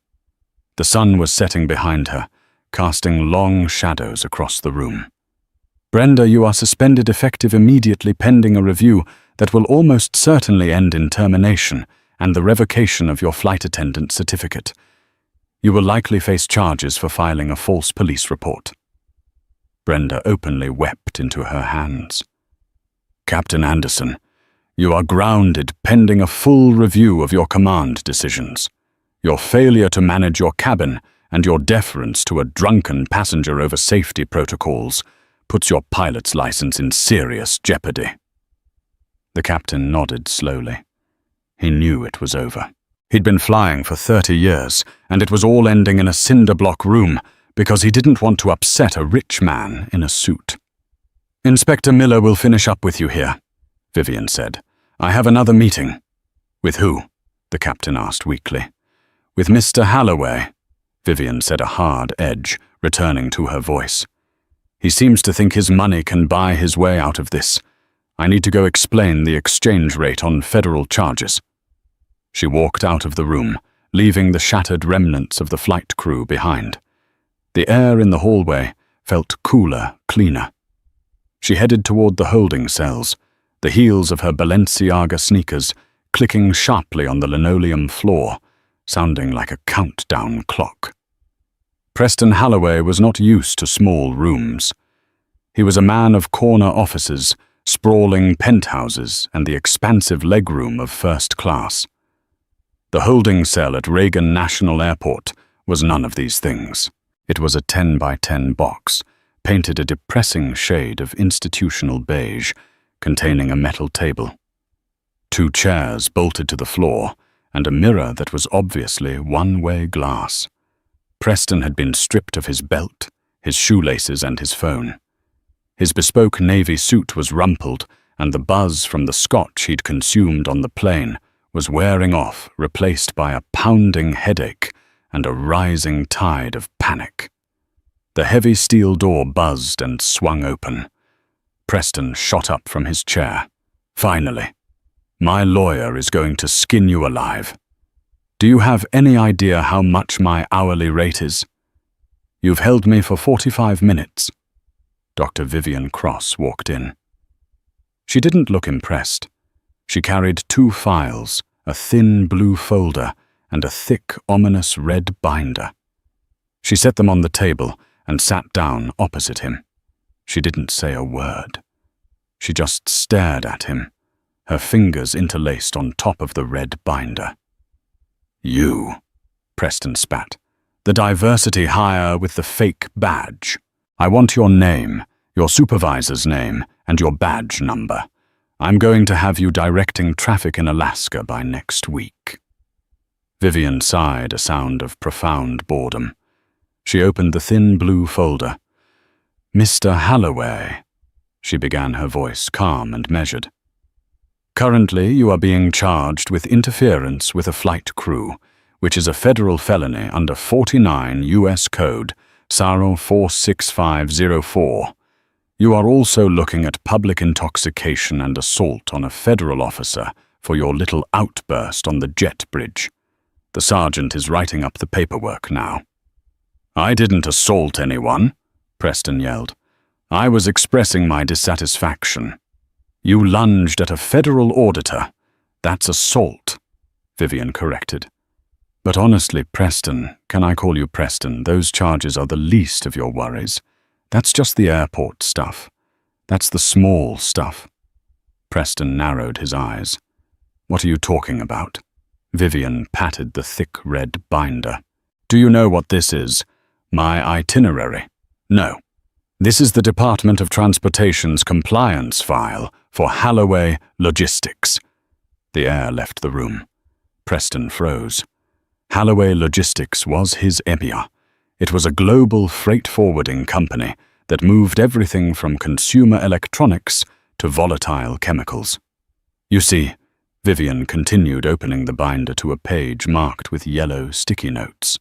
Speaker 1: The sun was setting behind her, casting long shadows across the room. "Brenda, you are suspended effective immediately pending a review that will almost certainly end in termination and the revocation of your flight attendant certificate. You will likely face charges for filing a false police report." Brenda openly wept into her hands. "Captain Anderson, you are grounded pending a full review of your command decisions. Your failure to manage your cabin and your deference to a drunken passenger over safety protocols puts your pilot's license in serious jeopardy." The captain nodded slowly. He knew it was over. He'd been flying for 30 years, and it was all ending in a cinder-block room because he didn't want to upset a rich man in a suit. "Inspector Miller will finish up with you here," Vivian said. "I have another meeting." "With who?" the captain asked weakly. "With Mr. Halloway," Vivian said, a hard edge returning to her voice. "He seems to think his money can buy his way out of this. I need to go explain the exchange rate on federal charges." She walked out of the room, leaving the shattered remnants of the flight crew behind. The air in the hallway felt cooler, cleaner. She headed toward the holding cells, the heels of her Balenciaga sneakers clicking sharply on the linoleum floor, sounding like a countdown clock. Preston Holloway was not used to small rooms. He was a man of corner offices, sprawling penthouses, and the expansive legroom of first class. The holding cell at Reagan National Airport was none of these things. It was a 10 by 10 box, painted a depressing shade of institutional beige, containing a metal table. 2 chairs bolted to the floor, and a mirror that was obviously one-way glass. Preston had been stripped of his belt, his shoelaces, and his phone. His bespoke navy suit was rumpled, and the buzz from the scotch he'd consumed on the plane was wearing off, replaced by a pounding headache and a rising tide of panic. The heavy steel door buzzed and swung open. Preston shot up from his chair. Finally. My lawyer is going to skin you alive. Do you have any idea how much my hourly rate is? You've held me for 45 minutes. Dr. Vivian Cross walked in. She didn't look impressed. She carried 2 files, a thin blue folder, and a thick, ominous red binder. She set them on the table and sat down opposite him. She didn't say a word. She just stared at him, her fingers interlaced on top of the red binder. You, Preston spat. The diversity hire with the fake badge. I want your name, your supervisor's name, and your badge number. I'm going to have you directing traffic in Alaska by next week. Vivian sighed, a sound of profound boredom. She opened the thin blue folder. Mr. Holloway, she began, her voice calm and measured. Currently, you are being charged with interference with a flight crew, which is a federal felony under 49 U.S. Code, SARO 46504. You are also looking at public intoxication and assault on a federal officer for your little outburst on the jet bridge. The sergeant is writing up the paperwork now. I didn't assault anyone, Preston yelled. I was expressing my dissatisfaction. You lunged at a federal auditor. That's assault, Vivian corrected. But honestly, Preston, can I call you Preston? Those charges are the least of your worries. That's just the airport stuff. That's the small stuff. Preston narrowed his eyes. What are you talking about? Vivian patted the thick red binder. Do you know what this is? My itinerary? No. This is the Department of Transportation's compliance file for Holloway Logistics. The air left the room. Preston froze. Holloway Logistics was his EMEA. It was a global freight forwarding company that moved everything from consumer electronics to volatile chemicals. You see, Vivian continued, opening the binder to a page marked with yellow sticky notes.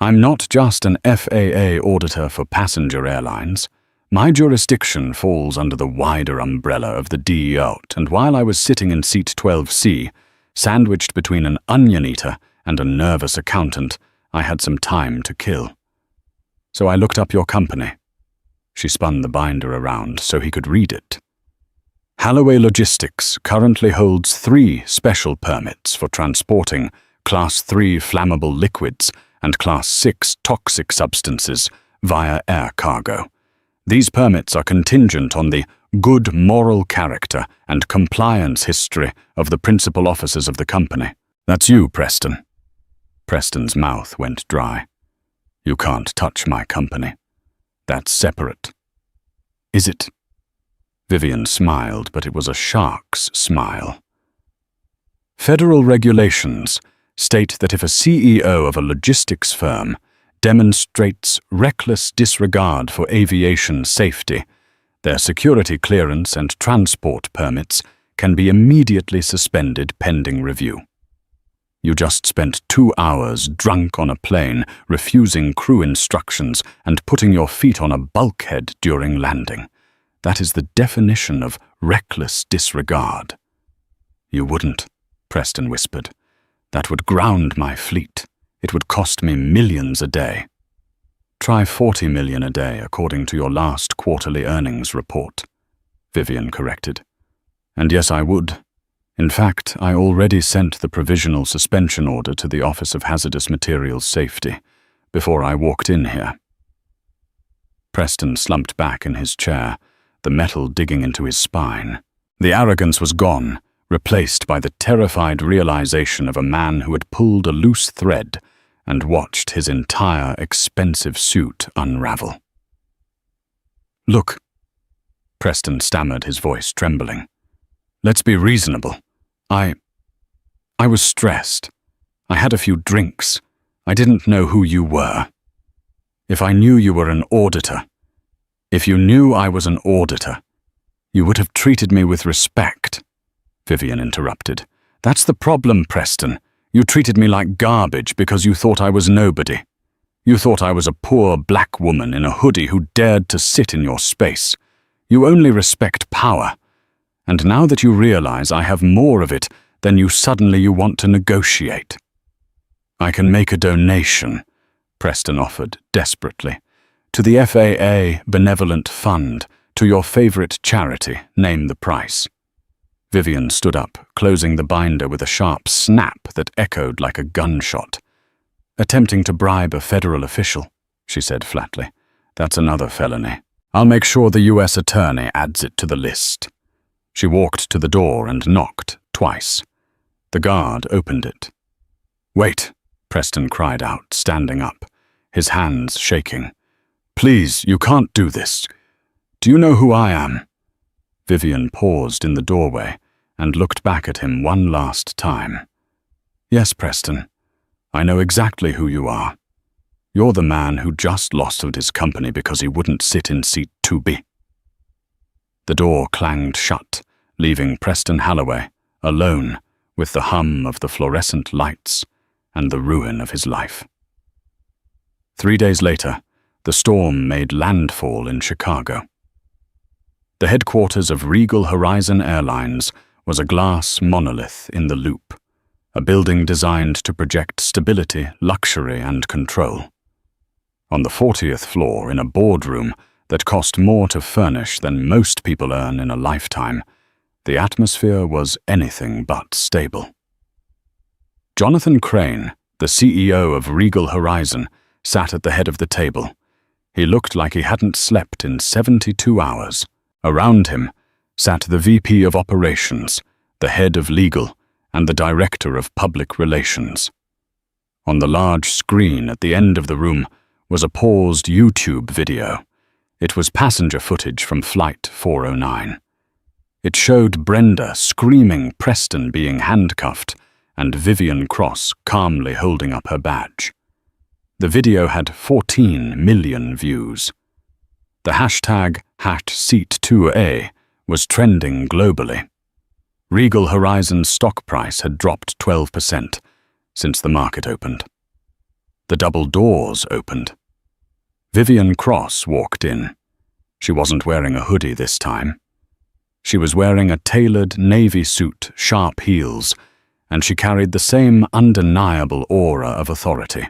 Speaker 1: I'm not just an FAA auditor for passenger airlines. My jurisdiction falls under the wider umbrella of the DEO, and while I was sitting in seat 12C, sandwiched between an onion eater and a nervous accountant, I had some time to kill. So I looked up your company. She spun the binder around so he could read it. Holloway Logistics currently holds 3 special permits for transporting Class 3 flammable liquids and Class 6 toxic substances via air cargo. These permits are contingent on the good moral character and compliance history of the principal officers of the company. That's you, Preston. Preston's mouth went dry. You can't touch my company. That's separate. Is it? Vivian smiled, but it was a shark's smile. Federal regulations state that if a CEO of a logistics firm demonstrates reckless disregard for aviation safety, their security clearance and transport permits can be immediately suspended pending review. You just spent 2 hours drunk on a plane, refusing crew instructions and putting your feet on a bulkhead during landing. That is the definition of reckless disregard. You wouldn't, Preston whispered. That would ground my fleet. It would cost me millions a day. Try 40 million a day, according to your last quarterly earnings report, Vivian corrected. And yes, I would. In fact, I already sent the provisional suspension order to the Office of Hazardous Materials Safety before I walked in here. Preston slumped back in his chair, the metal digging into his spine. The arrogance was gone, replaced by the terrified realization of a man who had pulled a loose thread and watched his entire expensive suit unravel. "Look," Preston stammered, his voice trembling. "Let's be reasonable. I was stressed. I had a few drinks. I didn't know who you were. If I knew you were an auditor, if you knew I was an auditor, you would have treated me with respect," Vivian interrupted. "That's the problem, Preston. You treated me like garbage because you thought I was nobody. You thought I was a poor black woman in a hoodie who dared to sit in your space. You only respect power. And now that you realize I have more of it, then you want to negotiate." "I can make a donation," Preston offered desperately, "to the FAA Benevolent Fund, to your favorite charity. Name the price." Vivian stood up, closing the binder with a sharp snap that echoed like a gunshot. "Attempting to bribe a federal official," she said flatly. "That's another felony. I'll make sure the U.S. attorney adds it to the list." She walked to the door and knocked twice. The guard opened it. "Wait," Preston cried out, standing up, his hands shaking. "Please, you can't do this. Do you know who I am?" Vivian paused in the doorway and looked back at him one last time. "Yes, Preston. I know exactly who you are. You're the man who just lost his company because he wouldn't sit in seat 2B. The door clanged shut, leaving Preston Halloway alone with the hum of the fluorescent lights and the ruin of his life. 3 days later, the storm made landfall in Chicago. The headquarters of Regal Horizon Airlines was a glass monolith in the Loop, a building designed to project stability, luxury, and control. On the 40th floor, in a boardroom that cost more to furnish than most people earn in a lifetime, the atmosphere was anything but stable. Jonathan Crane, the CEO of Regal Horizon, sat at the head of the table. He looked like he hadn't slept in 72 hours. Around him sat the VP of Operations, the head of legal, and the Director of Public Relations. On the large screen at the end of the room was a paused YouTube video. It was passenger footage from Flight 409. It showed Brenda screaming Preston being handcuffed and Vivian Cross calmly holding up her badge. The video had 14 million views. The hashtag #Seat2A was trending globally. Regal Horizon's stock price had dropped 12% since the market opened. The double doors opened. Vivian Cross walked in. She wasn't wearing a hoodie this time. She was wearing a tailored navy suit, sharp heels, and she carried the same undeniable aura of authority.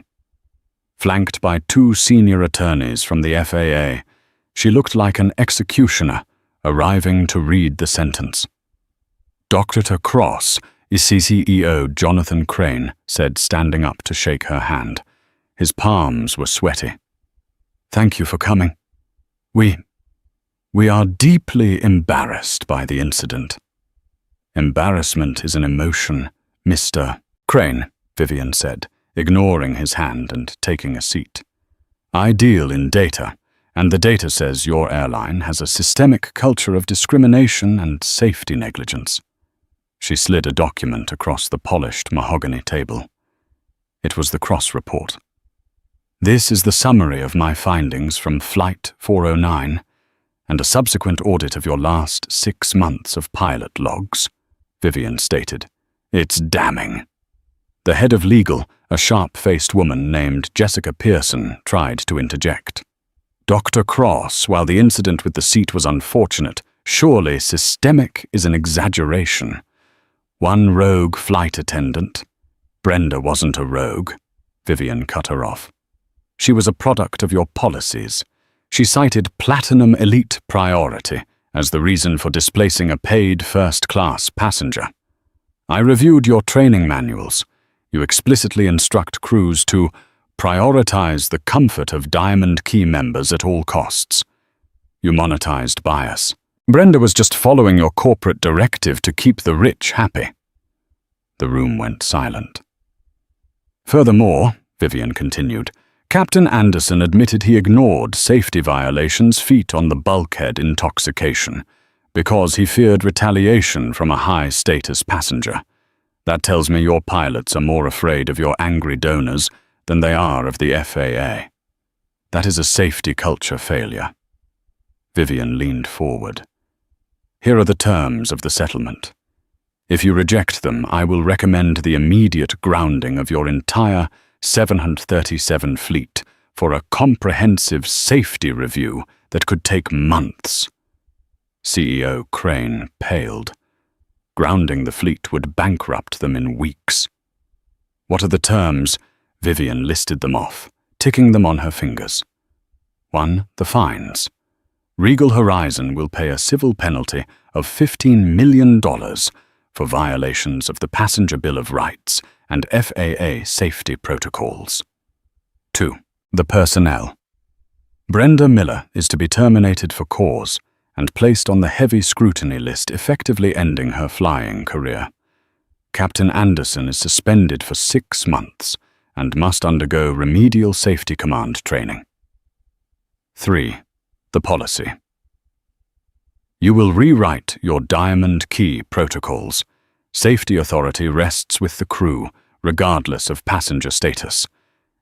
Speaker 1: Flanked by 2 senior attorneys from the FAA, she looked like an executioner arriving to read the sentence. "Dr. Cross is CEO Jonathan Crane," said, standing up to shake her hand. His palms were sweaty. "Thank you for coming. We are deeply embarrassed by the incident." "Embarrassment is an emotion, Mr. Crane," Vivian said, ignoring his hand and taking a seat. "I deal in data, and the data says your airline has a systemic culture of discrimination and safety negligence." She slid a document across the polished mahogany table. It was the Cross report. "This is the summary of my findings from Flight 409 and a subsequent audit of your last 6 months of pilot logs," Vivian stated. "It's damning." The head of legal, a sharp-faced woman named Jessica Pearson, tried to interject. "Dr. Cross, while the incident with the seat was unfortunate, surely systemic is an exaggeration. One rogue flight attendant." Brenda wasn't a rogue, Vivian cut her off. She was a product of your policies. She cited platinum elite priority as the reason for displacing a paid first-class passenger. I reviewed your training manuals. You explicitly instruct crews to prioritize the comfort of Diamond Key members at all costs. You monetized bias. Brenda was just following your corporate directive to keep the rich happy. The room went silent. Furthermore, Vivian continued, Captain Anderson admitted he ignored safety violations feet on the bulkhead intoxication because he feared retaliation from a high-status passenger. That tells me your pilots are more afraid of your angry donors than they are of the FAA. That is a safety culture failure. Vivian leaned forward. Here are the terms of the settlement. If you reject them, I will recommend the immediate grounding of your entire 737 fleet for a comprehensive safety review that could take months. CEO Crane paled. Grounding the fleet would bankrupt them in weeks. What are the terms? Vivian listed them off, ticking them on her fingers. 1. The fines. Regal Horizon will pay a civil penalty of $15 million for violations of the Passenger Bill of Rights and FAA safety protocols. 2. The personnel. Brenda Miller is to be terminated for cause and placed on the heavy scrutiny list, effectively ending her flying career. Captain Anderson is suspended for 6 months and must undergo remedial safety command training. 3. The policy. You will rewrite your Diamond Key protocols. Safety authority rests with the crew, regardless of passenger status,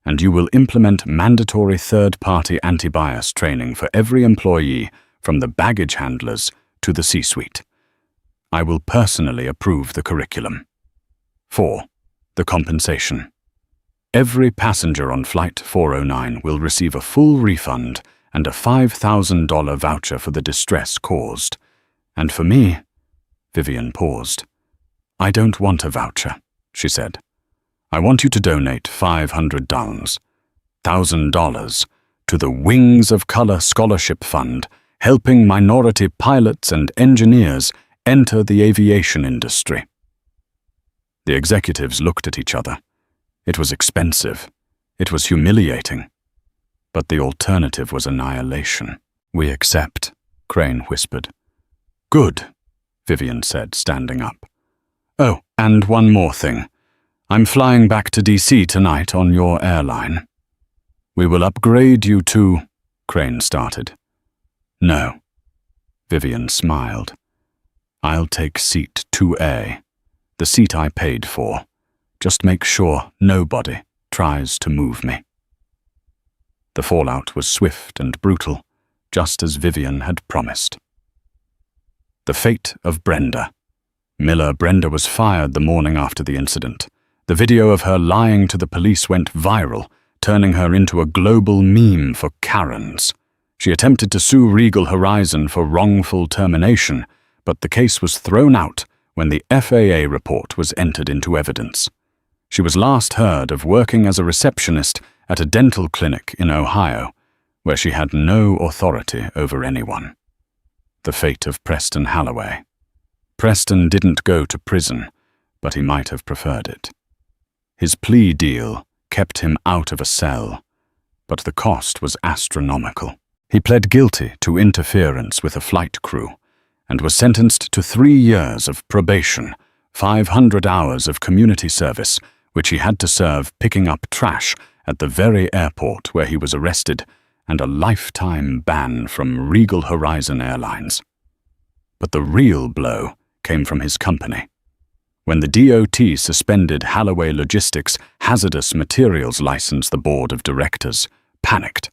Speaker 1: and you will implement mandatory third-party anti-bias training for every employee from the baggage handlers to the C-suite. I will personally approve the curriculum. 4. The compensation. Every passenger on Flight 409 will receive a full refund and a $5,000 voucher for the distress caused. And for me, Vivian paused. I don't want a voucher, she said. I want you to donate $500, $1,000, to the Wings of Color Scholarship Fund, helping minority pilots and engineers enter the aviation industry. The executives looked at each other. It was expensive. It was humiliating. But the alternative was annihilation. We accept, Crane whispered. Good, Vivian said, standing up. Oh, and one more thing. I'm flying back to DC tonight on your airline. We will upgrade you to... Crane started. No. Vivian smiled. I'll take seat 2A, the seat I paid for. Just make sure nobody tries to move me. The fallout was swift and brutal, just as Vivian had promised. The fate of Brenda. Brenda was fired the morning after the incident. The video of her lying to the police went viral, turning her into a global meme for Karens. She attempted to sue Regal Horizon for wrongful termination, but the case was thrown out when the FAA report was entered into evidence. She was last heard of working as a receptionist at a dental clinic in Ohio, where she had no authority over anyone. The fate of Preston Holloway. Preston didn't go to prison, but he might have preferred it. His plea deal kept him out of a cell, but the cost was astronomical. He pled guilty to interference with a flight crew and was sentenced to 3 years of probation, 500 hours of community service, which he had to serve picking up trash at the very airport where he was arrested, and a lifetime ban from Regal Horizon Airlines. But the real blow came from his company. When the DOT suspended Holloway Logistics' hazardous materials license, the board of directors panicked.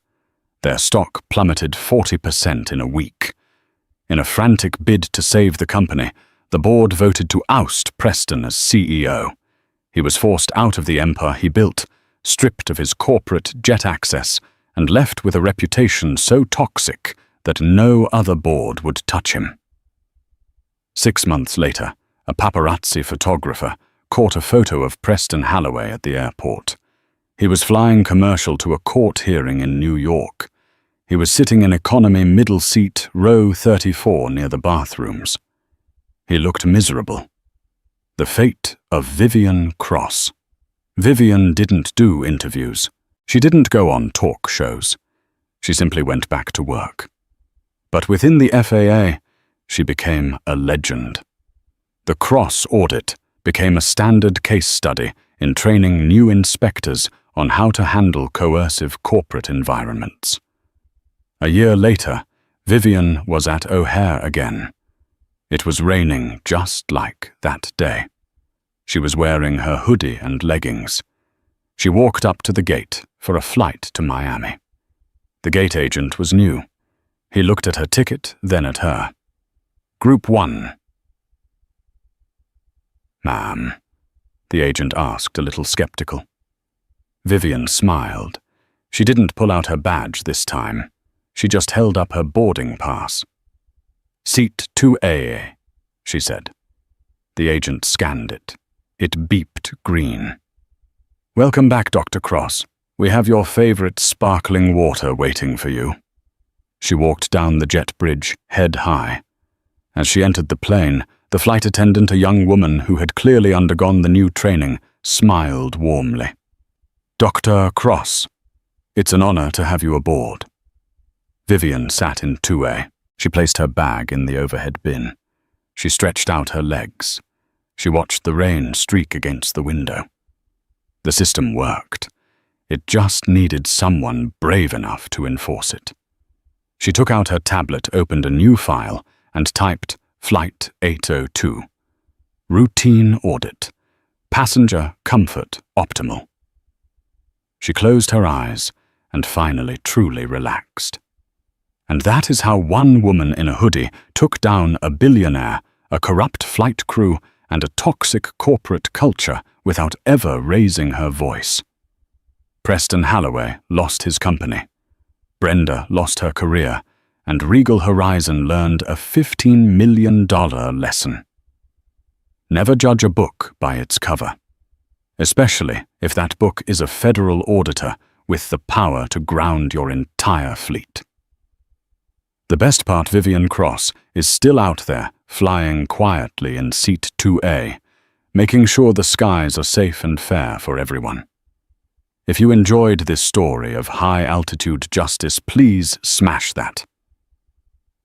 Speaker 1: Their stock plummeted 40% in a week. In a frantic bid to save the company, the board voted to oust Preston as CEO. He was forced out of the empire he built, stripped of his corporate jet access, and left with a reputation so toxic that no other board would touch him. 6 months later, a paparazzi photographer caught a photo of Preston Holloway at the airport. He was flying commercial to a court hearing in New York. He was sitting in economy middle seat, row 34 near the bathrooms. He looked miserable. The fate of Vivian Cross. Vivian didn't do interviews. She didn't go on talk shows. She simply went back to work. But within the FAA, she became a legend. The Cross audit became a standard case study in training new inspectors on how to handle coercive corporate environments. A year later, Vivian was at O'Hare again. It was raining just like that day. She was wearing her hoodie and leggings. She walked up to the gate for a flight to Miami. The gate agent was new. He looked at her ticket, then at her. Group 1. Ma'am, the agent asked, a little skeptical. Vivian smiled. She didn't pull out her badge this time. She just held up her boarding pass. Seat 2A, she said. The agent scanned it. It beeped green. Welcome back, Dr. Cross. We have your favorite sparkling water waiting for you. She walked down the jet bridge, head high. As she entered the plane, the flight attendant, a young woman who had clearly undergone the new training, smiled warmly. Dr. Cross, it's an honor to have you aboard. Vivian sat in 2A. She placed her bag in the overhead bin. She stretched out her legs. She watched the rain streak against the window. The system worked. It just needed someone brave enough to enforce it. She took out her tablet, opened a new file, and typed Flight 802. Routine audit. Passenger comfort optimal. She closed her eyes and finally truly relaxed. And that is how one woman in a hoodie took down a billionaire, a corrupt flight crew, and a toxic corporate culture without ever raising her voice. Preston Holloway lost his company. Brenda lost her career, and Regal Horizon learned a $15 million lesson. Never judge a book by its cover, especially if that book is a federal auditor with the power to ground your entire fleet. The best part, Vivian Cross is still out there, flying quietly in seat 2A, making sure the skies are safe and fair for everyone. If you enjoyed this story of high-altitude justice, please smash that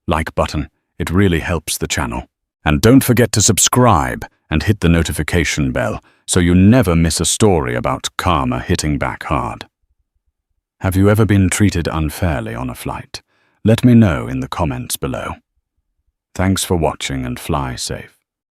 Speaker 1: like button. It really helps the channel. And don't forget to subscribe and hit the notification bell so you never miss a story about karma hitting back hard. Have you ever been treated unfairly on a flight? Let me know in the comments below. Thanks for watching and fly safe.